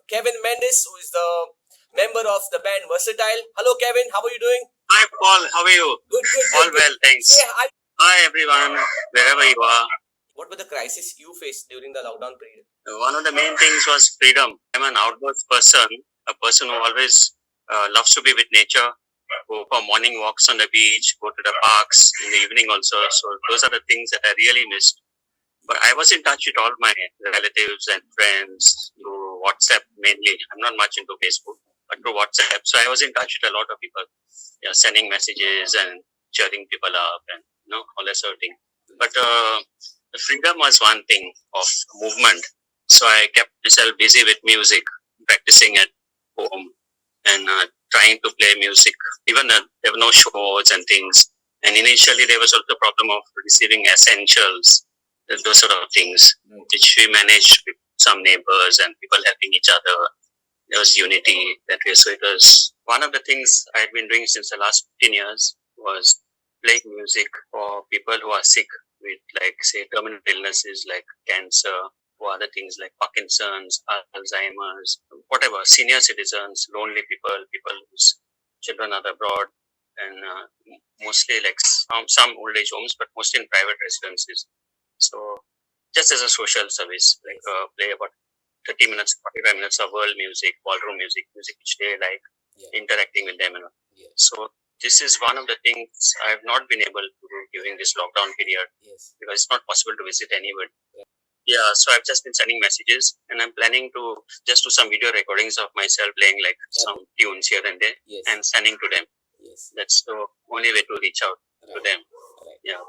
Kevin Mendes, who is the member of the band Versatile. Hello, Kevin. How are you doing? Hi, Paul. How are you? Good, good. All well, thanks. Say hi. Hi, everyone, wherever you are. What were the crises you faced during the lockdown period? One of the main things was freedom. I'm an outdoors person, a person who always loves to be with nature, go for morning walks on the beach, go to the parks in the evening also. So those are the things that I really missed. But I was in touch with all my relatives and friends through WhatsApp mainly. I'm not much into Facebook, but through WhatsApp. So I was in touch with a lot of people, sending messages and cheering people up and all that sort of thing. But the freedom was one thing of movement. So I kept myself busy with music, practicing at home and trying to play music. Even there were no shows and things. And initially there was also the problem of receiving essentials, those sort of things, which we managed with some neighbors and people helping each other. There was unity that way. So it was one of the things I had been doing since the last 15 years was playing music for people who are sick with, like, say, terminal illnesses like cancer or other things like Parkinson's, Alzheimer's, whatever, senior citizens, lonely people, people whose children are abroad, and mostly like some old age homes, but mostly in private residences. So just as a social service, like play about 30 minutes, 45 minutes of world music, ballroom music, music which they like, interacting with them. So this is one of the things I have not been able to do during this lockdown period because it's not possible to visit anywhere. Yeah, so I've just been sending messages and I'm planning to just do some video recordings of myself playing like some tunes here and there and sending to them. That's the only way to reach out to them. Yeah.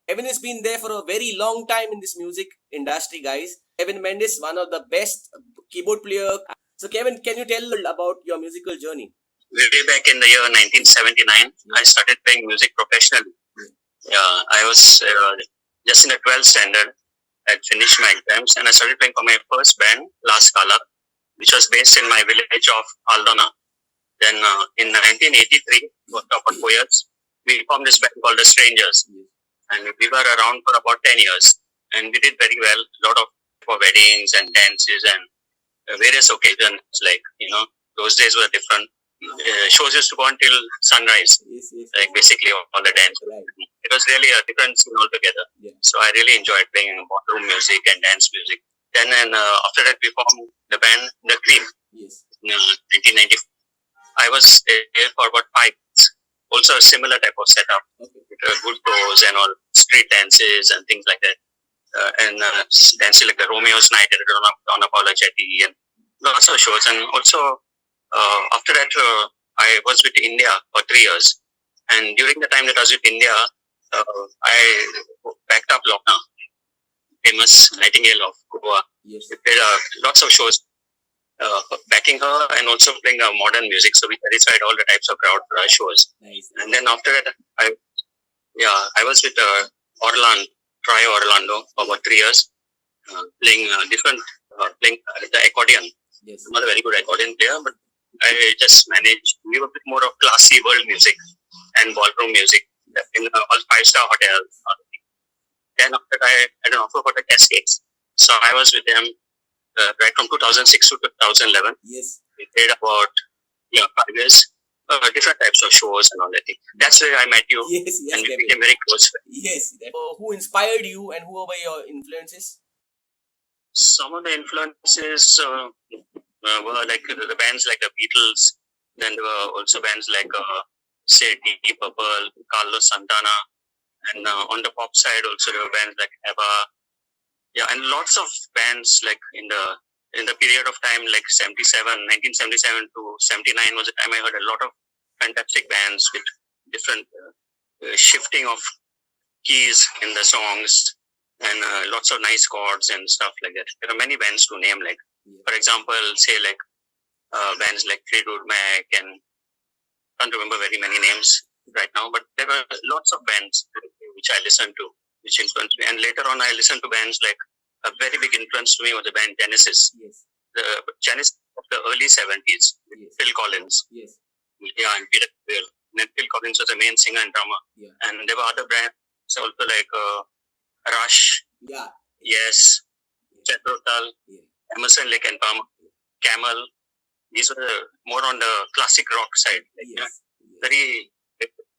Kevin has been there for a very long time in this music industry, guys. Kevin Mendes, one of the best keyboard player. So, Kevin, can you tell about your musical journey? Way back in the year 1979, I started playing music professionally. Yeah, I was just in the 12th standard. I had finished my exams and I started playing for my first band, La Scala, which was based in my village of Lorna. Then in 1983, about 4 years, we formed this band called The Strangers. And we were around for about 10 years. And we did very well, a lot of for weddings and dances and various occasions. Like, those days were different. Shows used to go until sunrise, like basically all the dance. It was really a different scene altogether. So I really enjoyed playing ballroom music and dance music. Then after that, we formed the band The Cream in 1990. I was there for about 5 years. Also a similar type of setup with good shows and all, street dances and things like that. And dancing like the Romeo's Night on Apologise and lots of shows. And also after that, I was with India for 3 years. And during the time that I was with India, I backed up Lorna, famous nightingale of Goa. We played lots of shows backing her and also playing modern music. So we satisfied all the types of crowd for our shows. And then after that, I was with Orlando for about 3 years, playing playing the accordion. I'm not a very good accordion player, but I just managed to give a bit more of classy world music and ballroom music in all 5-star hotels. Then after that, I had an offer for the Cascades. So I was with them right from 2006 to 2011. We played about 5 years, different types of shows and all that thing. That's where I met you, and we became very close friends. Who inspired you and who were your influences? Some of the influences were like the bands like the Beatles. Then there were also bands like say Deep Purple, Carlos Santana, and on the pop side also there were bands like ABBA. Yeah, and lots of bands like in the period of time like 1977 to 79 was the time I heard a lot of fantastic bands with different shifting of keys in the songs and lots of nice chords and stuff like that. There are many bands to name, like for example, say like bands like Fleetwood Mac, and I can't remember very many names right now, but there were lots of bands which I listened to, which influenced me. And later on, I listened to bands like a very big influence to me was the band Genesis. The Genesis of the early 70s, Phil Collins. Yeah, and Peter Gabriel. And then Phil Collins was the main singer and drummer. And there were other bands also like Rush. Yes. Jethro Tull. Emerson, Lake and Palmer. Camel. These were more on the classic rock side, like, Yes. very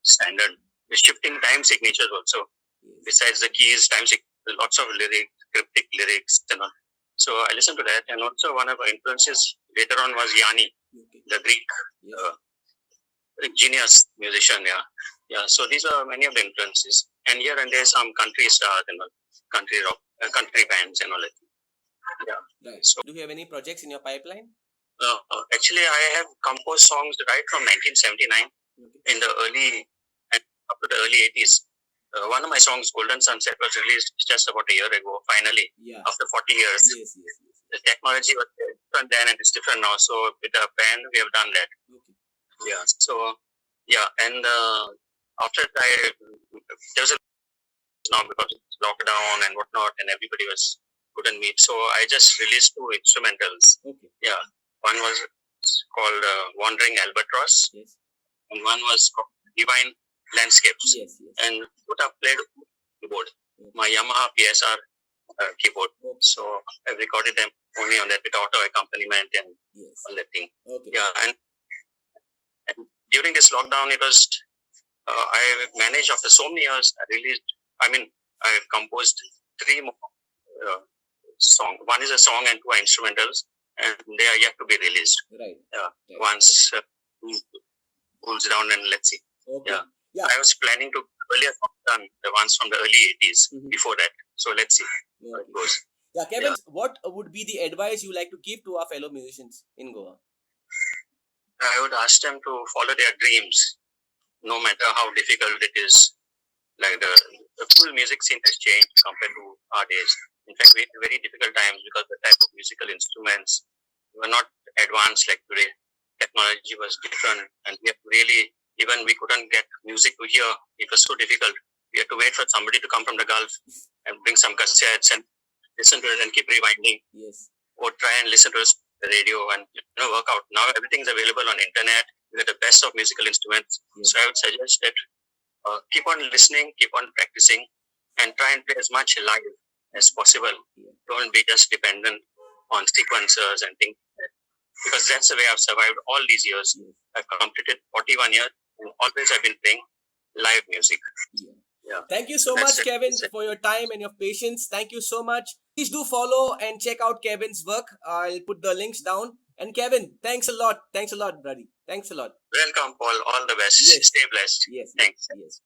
standard. The shifting time signatures also. Yes. Besides the keys, time signatures, lots of lyrics, cryptic lyrics, and all. So I listened to that, and also one of our influences later on was Yanni, Okay. the Greek Yes. genius musician. Yeah. So these are many of the influences, and here and there some country stars and all, country rock, country bands and all that. Yeah. Right. So Do you have any projects in your pipeline? actually, I have composed songs right from 1979 Okay. in the early and up to the early 80s. One of my songs, Golden Sunset, was released just about a year ago, finally, Yeah. after 40 years. Yes. The technology was different then and it's different now. So with the band, we have done that. Okay. Yeah. So, yeah. And after that, there was a now because it's lockdown and whatnot, and everybody couldn't meet. So I just released 2 instrumentals. Okay. Yeah. One was called Wandering Albatross, Yes. and one was called Divine Landscapes. Yes. And what I played keyboard, Okay. my Yamaha PSR keyboard. Okay. So I recorded them only on that with auto accompaniment and Yes. all that thing. Okay. Yeah, and during this lockdown, it was I managed after so many years. I composed 3 more songs. One is a song and 2 are instrumentals, and they are yet to be released. Right. Once cools down, and let's see. Okay. Yeah. Yeah. I was planning to earlier done the ones from the early 80s Mhm. before that. So let's see how it Okay. goes. Yeah, Kevin, what would be the advice you like to give to our fellow musicians in Goa? I would ask them to follow their dreams, no matter how difficult it is. Like the full music scene has changed compared to our days. In fact, we had very difficult times because the type of musical instruments were not advanced like today. Technology was different, and we had really, even we couldn't get music to hear. It was so difficult. We had to wait for somebody to come from the Gulf and bring some cassettes and listen to it and keep rewinding, Yes. or try and listen to the radio and work out. Now everything's available on internet. We have the best of musical instruments. Yes. So I would suggest that keep on listening, keep on practicing, and try and play as much live as possible. Yeah. Don't be just dependent on sequencers and things like that. Because that's the way I've survived all these years. Yes. I've completed 41 years, and always I've been playing live music. Yeah. Thank you so That's much, it. Kevin, That's it. for your time and your patience. Thank you so much. Please do follow and check out Kevin's work. I'll put the links down. And Kevin, thanks a lot. Thanks a lot, buddy. Thanks a lot. Welcome, Paul. All the best. Yes. Stay blessed. Yes. Thanks. Yes.